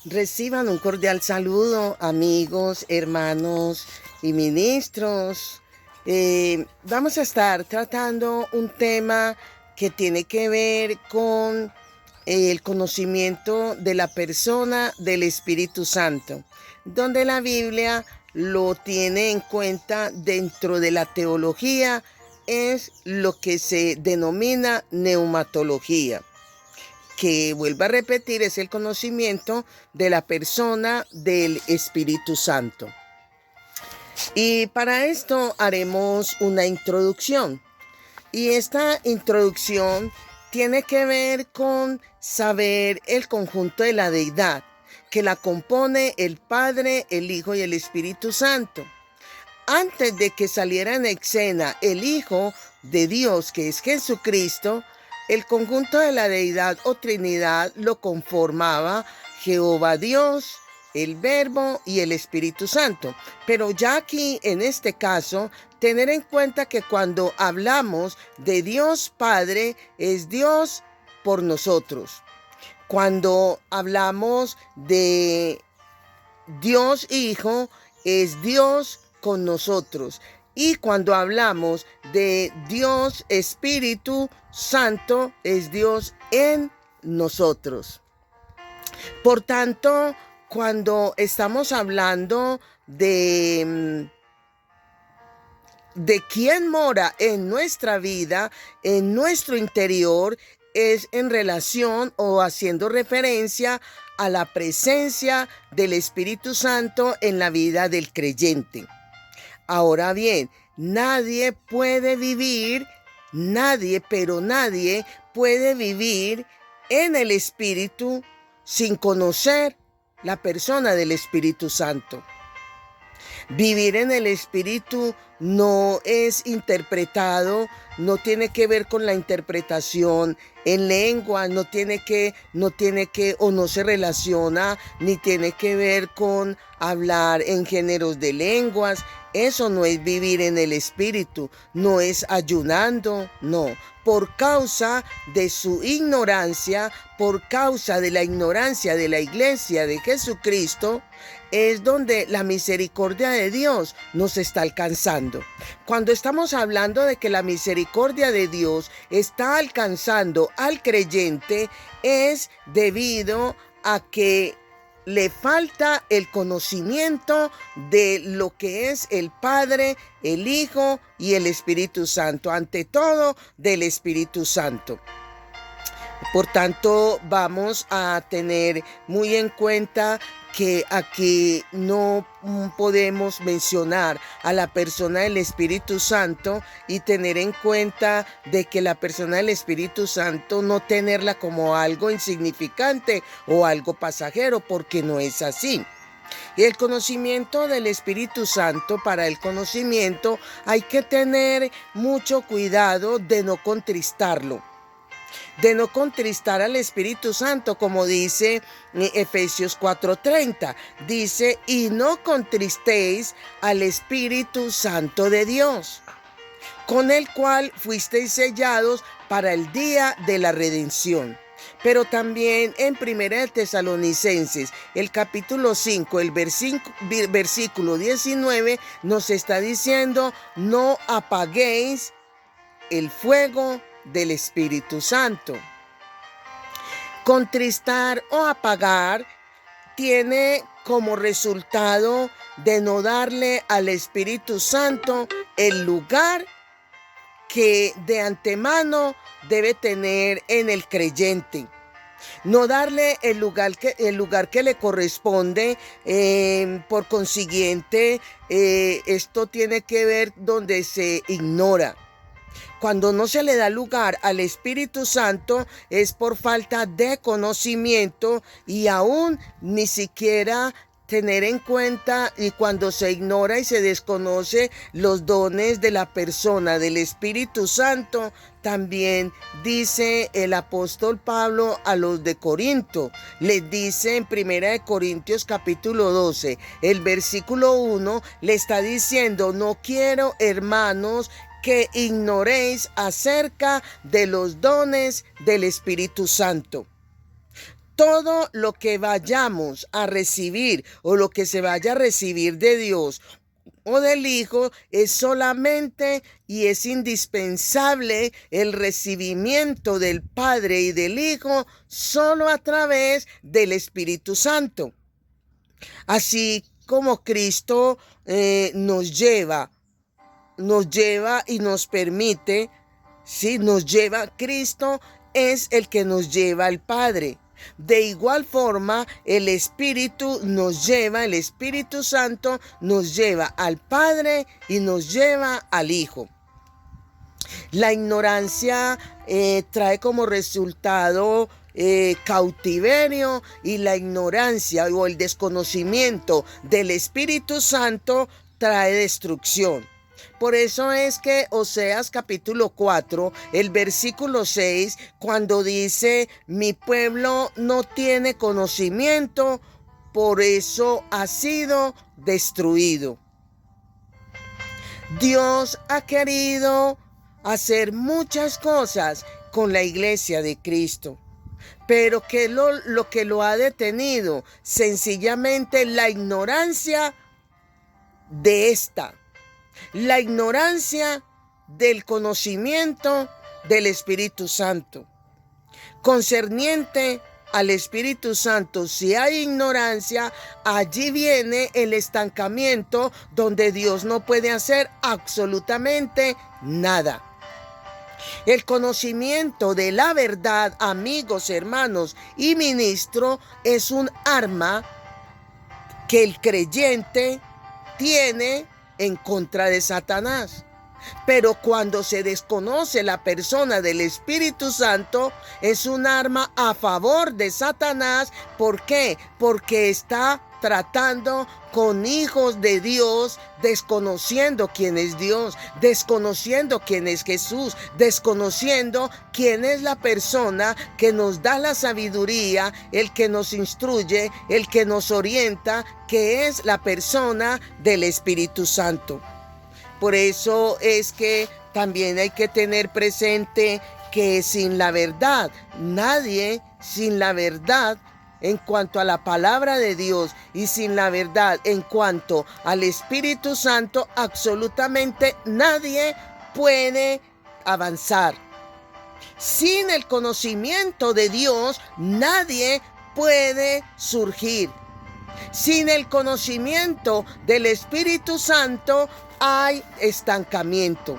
Reciban un cordial saludo, amigos, hermanos y ministros. Vamos a estar tratando un tema que tiene que ver con el conocimiento de la persona del Espíritu Santo, donde la Biblia lo tiene en cuenta dentro de la teología, es lo que se denomina neumatología, que vuelvo a repetir, es el conocimiento de la persona del Espíritu Santo. Y para esto haremos una introducción. Y esta introducción tiene que ver con saber el conjunto de la deidad, que la compone el Padre, el Hijo y el Espíritu Santo. Antes de que saliera en escena el Hijo de Dios, que es Jesucristo, el conjunto de la deidad o Trinidad lo conformaba Jehová Dios, el Verbo y el Espíritu Santo. Pero ya aquí, en este caso, tener en cuenta que cuando hablamos de Dios Padre, es Dios por nosotros. Cuando hablamos de Dios Hijo, es Dios con nosotros. Y cuando hablamos de Dios Espíritu Santo, es Dios en nosotros. Por tanto, cuando estamos hablando de quién mora en nuestra vida, en nuestro interior, es en relación o haciendo referencia a la presencia del Espíritu Santo en la vida del creyente. Ahora bien, nadie puede vivir en el Espíritu sin conocer la persona del Espíritu Santo. Vivir en el Espíritu no es interpretado, no tiene que ver con la interpretación en lengua, no tiene que o no se relaciona, ni tiene que ver con hablar en géneros de lenguas. Eso no es vivir en el Espíritu, no es ayunando, no. Por causa de su ignorancia, por causa de la ignorancia de la iglesia de Jesucristo, es donde la misericordia de Dios nos está alcanzando. Cuando estamos hablando de que la misericordia de Dios está alcanzando al creyente, es debido a que le falta el conocimiento de lo que es el Padre, el Hijo y el Espíritu Santo, ante todo del Espíritu Santo. Por tanto, vamos a tener muy en cuenta que aquí no podemos mencionar a la persona del Espíritu Santo y tener en cuenta de que la persona del Espíritu Santo no tenerla como algo insignificante o algo pasajero, porque no es así. Y el conocimiento del Espíritu Santo, para el conocimiento hay que tener mucho cuidado de no contristarlo, de no contristar al Espíritu Santo, como dice Efesios 4:30. Dice, y no contristéis al Espíritu Santo de Dios, con el cual fuisteis sellados para el día de la redención. Pero también en 1 Tesalonicenses, el capítulo 5, el versículo 19, nos está diciendo, no apaguéis el fuego del Espíritu Santo. Contristar o apagar tiene como resultado de no darle al Espíritu Santo el lugar que de antemano debe tener en el creyente. No darle el lugar que le corresponde. Por consiguiente, esto tiene que ver donde se ignora. Cuando no se le da lugar al Espíritu Santo es por falta de conocimiento y aún ni siquiera tener en cuenta, y cuando se ignora y se desconoce los dones de la persona del Espíritu Santo. También dice el apóstol Pablo a los de Corinto, les dice en 1 Corintios capítulo 12, el versículo 1, le está diciendo, no quiero, hermanos, que ignoréis acerca de los dones del Espíritu Santo. Todo lo que vayamos a recibir o lo que se vaya a recibir de Dios o del Hijo es solamente y es indispensable el recibimiento del Padre y del Hijo solo a través del Espíritu Santo. Así como Cristo nos lleva y nos permite, sí, nos lleva, Cristo es el que nos lleva al Padre. De igual forma, el Espíritu Santo nos lleva al Padre y nos lleva al Hijo. La ignorancia trae como resultado cautiverio, y la ignorancia o el desconocimiento del Espíritu Santo trae destrucción. Por eso es que Oseas capítulo 4, el versículo 6, cuando dice: mi pueblo no tiene conocimiento, por eso ha sido destruido. Dios ha querido hacer muchas cosas con la iglesia de Cristo, pero que lo que lo ha detenido, sencillamente la ignorancia de esta. La ignorancia del conocimiento del Espíritu Santo. Concerniente al Espíritu Santo, si hay ignorancia, allí viene el estancamiento, donde Dios no puede hacer absolutamente nada. El conocimiento de la verdad, amigos, hermanos y ministro, es un arma que el creyente tiene en contra de Satanás. Pero cuando se desconoce la persona del Espíritu Santo, es un arma a favor de Satanás. ¿Por qué? Porque está tratando con hijos de Dios, desconociendo quién es Dios, desconociendo quién es Jesús, desconociendo quién es la persona que nos da la sabiduría, el que nos instruye, el que nos orienta, que es la persona del Espíritu Santo. Por eso es que también hay que tener presente que sin la verdad, nadie sin la verdad en cuanto a la palabra de Dios y sin la verdad en cuanto al Espíritu Santo, absolutamente nadie puede avanzar. Sin el conocimiento de Dios, nadie puede surgir. Sin el conocimiento del Espíritu Santo hay estancamiento.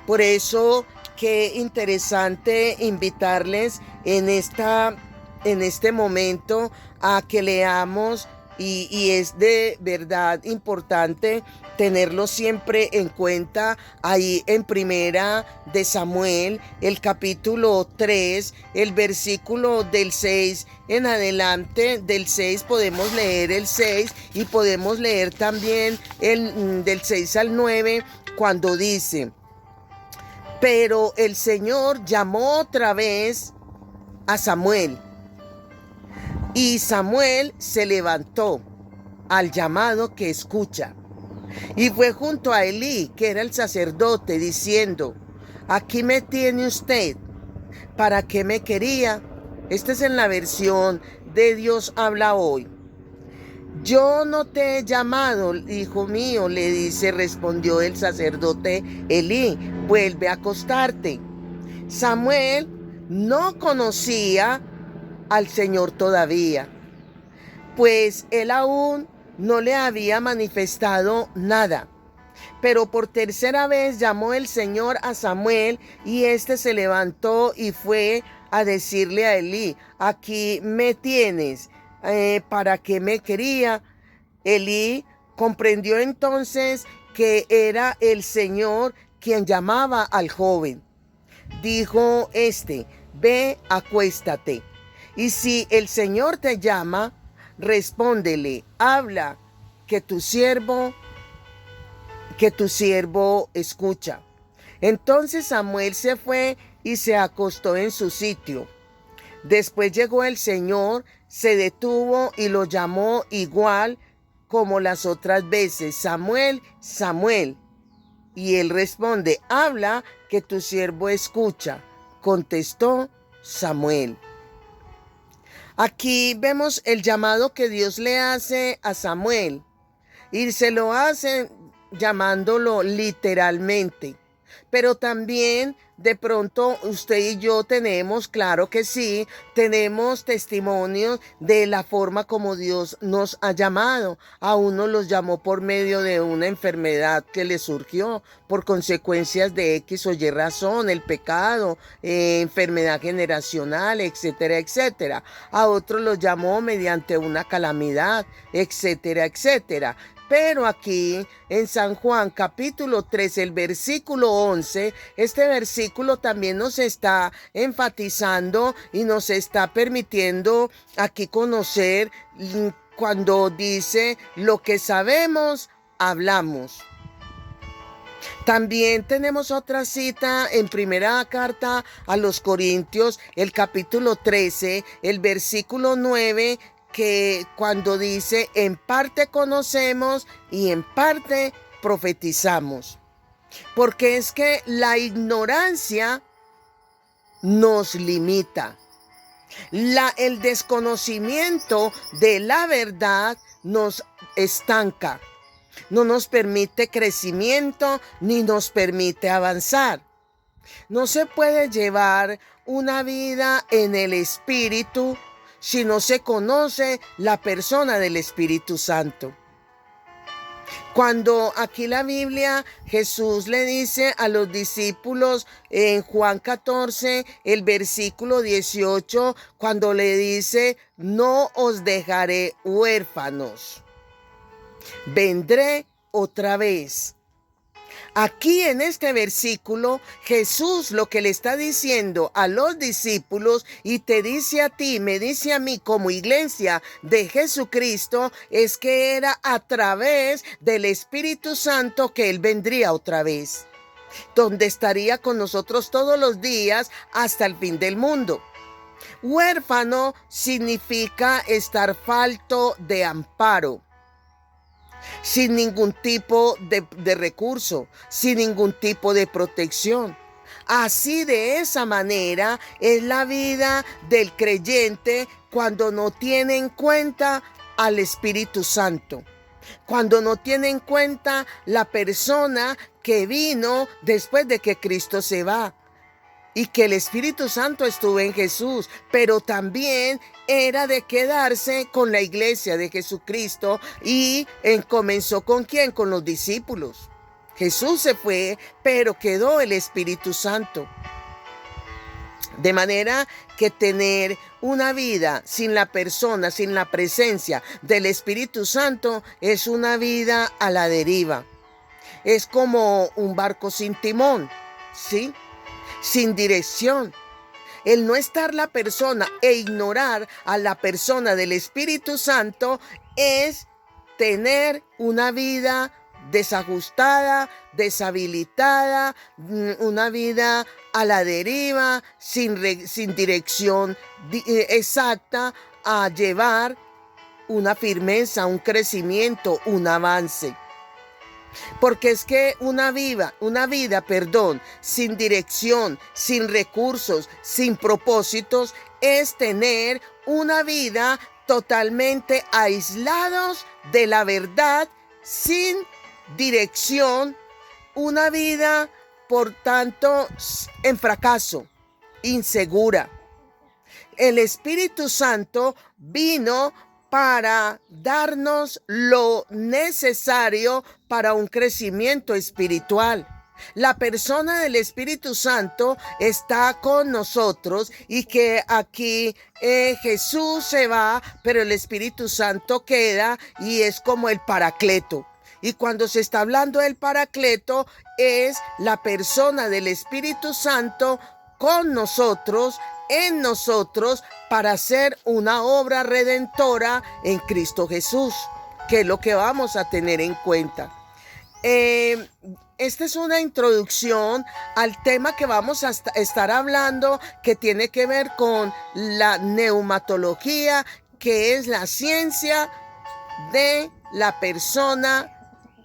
Por eso, qué interesante invitarles en este momento a que leamos, y es de verdad importante tenerlo siempre en cuenta, ahí en Primera de Samuel, el capítulo 3, el versículo del 6 en adelante. Del 6 podemos leer el 6 y podemos leer también del 6 al 9, cuando dice: pero el Señor llamó otra vez a Samuel, y Samuel se levantó al llamado que escucha, y fue junto a Elí, que era el sacerdote, diciendo: aquí me tiene usted, ¿para qué me quería? Esta es en la versión de Dios habla hoy. Yo no te he llamado, hijo mío, le dice, respondió el sacerdote Elí, vuelve a acostarte. Samuel no conocía al Señor todavía, pues él aún no le había manifestado nada. Pero por tercera vez llamó el Señor a Samuel, y éste se levantó y fue a decirle a Elí: aquí me tienes, ¿para qué me quería? Elí comprendió entonces que era el Señor quien llamaba al joven. Dijo ve, acuéstate. Y si el Señor te llama, respóndele, habla, que tu siervo escucha. Entonces Samuel se fue y se acostó en su sitio. Después llegó el Señor, se detuvo y lo llamó igual como las otras veces: Samuel, Samuel. Y él responde: habla, que tu siervo escucha. Contestó Samuel. Aquí vemos el llamado que Dios le hace a Samuel y se lo hace llamándolo literalmente. Pero también de pronto usted y yo tenemos, claro que sí, tenemos testimonios de la forma como Dios nos ha llamado. A uno los llamó por medio de una enfermedad que le surgió por consecuencias de X o Y razón, el pecado, enfermedad generacional, etcétera, etcétera. A otros los llamó mediante una calamidad, etcétera, etcétera. Pero aquí en San Juan capítulo 3, el versículo 11, este versículo también nos está enfatizando y nos está permitiendo aquí conocer cuando dice lo que sabemos, hablamos. También tenemos otra cita en primera carta a los Corintios, el capítulo 13, el versículo 9, que cuando dice, en parte conocemos y en parte profetizamos. Porque es que la ignorancia nos limita. El desconocimiento de la verdad nos estanca. No nos permite crecimiento ni nos permite avanzar. No se puede llevar una vida en el Espíritu si no se conoce la persona del Espíritu Santo. Cuando aquí la Biblia, Jesús le dice a los discípulos en Juan 14, el versículo 18, cuando le dice, no os dejaré huérfanos, vendré otra vez. Aquí en este versículo, Jesús lo que le está diciendo a los discípulos y te dice a ti, me dice a mí como iglesia de Jesucristo, es que era a través del Espíritu Santo que Él vendría otra vez, donde estaría con nosotros todos los días hasta el fin del mundo. Huérfano significa estar falto de amparo, sin ningún tipo de recurso, sin ningún tipo de protección. Así, de esa manera es la vida del creyente cuando no tiene en cuenta al Espíritu Santo, cuando no tiene en cuenta la persona que vino después de que Cristo se va. Y que el Espíritu Santo estuvo en Jesús, pero también era de quedarse con la iglesia de Jesucristo. Y comenzó ¿con quién? Con los discípulos. Jesús se fue, pero quedó el Espíritu Santo. De manera que tener una vida sin la persona, sin la presencia del Espíritu Santo, es una vida a la deriva. Es como un barco sin timón, ¿sí? Sin dirección. El no estar la persona e ignorar a la persona del Espíritu Santo es tener una vida desajustada, deshabilitada, una vida a la deriva, sin dirección exacta a llevar una firmeza, un crecimiento, un avance. Porque es que una vida, sin dirección, sin recursos, sin propósitos, es tener una vida totalmente aislados de la verdad, sin dirección, una vida, por tanto, en fracaso, insegura. El Espíritu Santo vino para darnos lo necesario para un crecimiento espiritual. La persona del Espíritu Santo está con nosotros y que aquí Jesús se va, pero el Espíritu Santo queda y es como el Paracleto. Y cuando se está hablando del Paracleto, es la persona del Espíritu Santo con nosotros, en nosotros, para hacer una obra redentora en Cristo Jesús, que es lo que vamos a tener en cuenta. Esta es una introducción al tema que vamos a estar hablando, que tiene que ver con la neumatología, que es la ciencia de la persona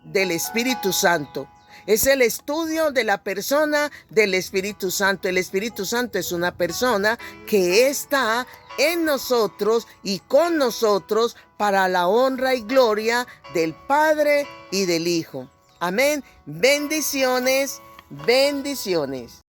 del Espíritu Santo. Es el estudio de la persona del Espíritu Santo. El Espíritu Santo es una persona que está en nosotros y con nosotros para la honra y gloria del Padre y del Hijo. Amén. Bendiciones, bendiciones.